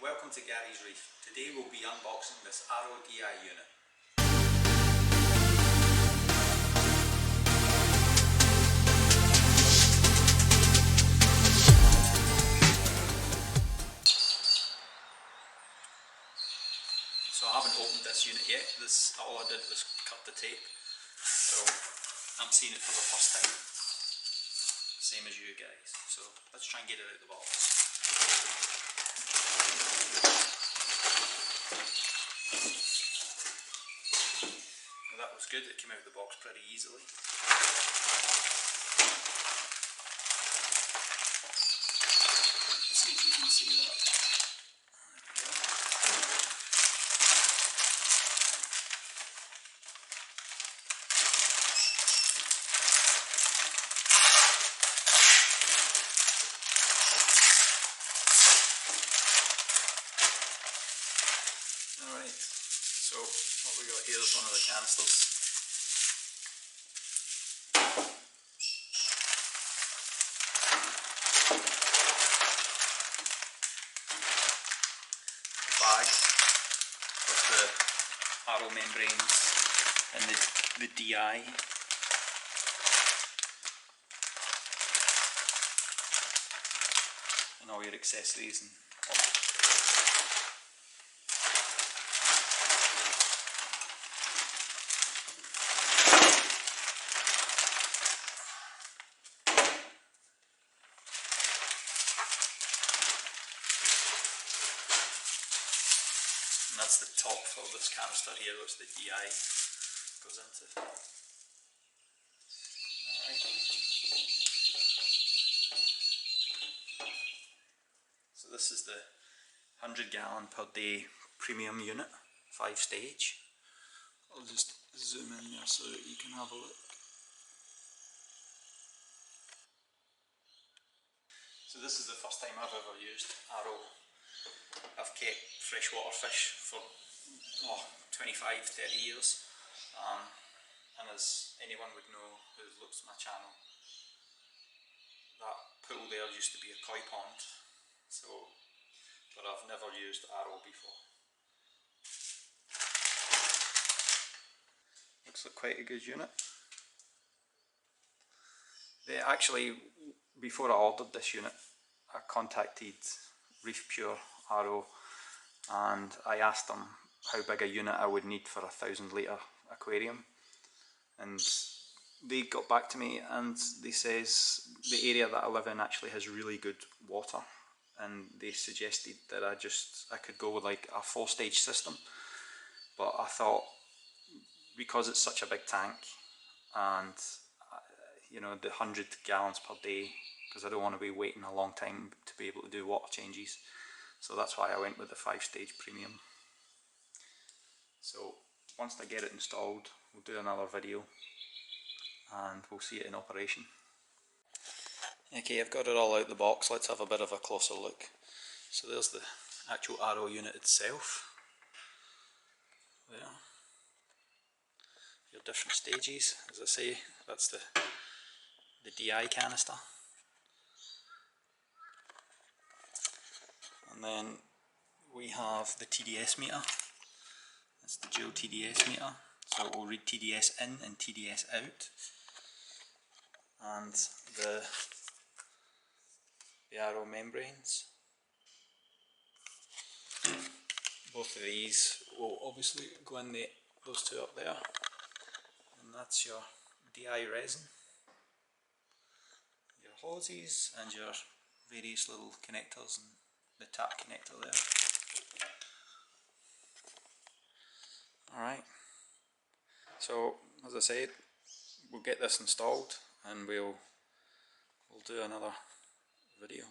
welcome to Gary's Reef. Today we'll be unboxing this RODI unit. So I haven't opened this unit yet. All I did was cut the tape. So I'm seeing it for the first time. Same as you guys. So let's try and get it out of the box. Well, that was good, it came out of the box pretty easily. Let's see if you can see that. Alright, so what we got here is one of the canisters. Bag with the RO membranes and the DI. And all your accessories and and that's the top of this canister here, which the DI goes into. Alright. So this is the 100 gallon per day premium unit, 5 stage. I'll just zoom in there so that you can have a look. So this is the first time I've ever used RO. I've kept freshwater fish for 25-30 years, and as anyone would know who looks at my channel, that pool there used to be a koi pond, but I've never used RO before. Looks like quite a good unit. They actually, before I ordered this unit, I contacted Reef Pure RO and I asked them how big a unit I would need for a 1,000 litre aquarium, and they got back to me and they says the area that I live in actually has really good water, and they suggested that I could go with like a 4-stage system, but I thought because it's such a big tank and you know, the 100 gallons per day, because I don't want to be waiting a long time to be able to do water changes. So that's why I went with the 5-stage premium. So once I get it installed, we'll do another video and we'll see it in operation. Okay, I've got it all out the box. Let's have a bit of a closer look. So there's the actual RO unit itself. There. Your different stages. As I say, that's the DI canister. And then we have the TDS meter. That's the dual TDS meter. So it will read TDS in and TDS out. And the RO membranes. Both of these will obviously go in those two up there. And that's your DI resin, your hoses and your various little connectors and the tap connector there. Alright, so as I said, we'll get this installed and we'll do another video.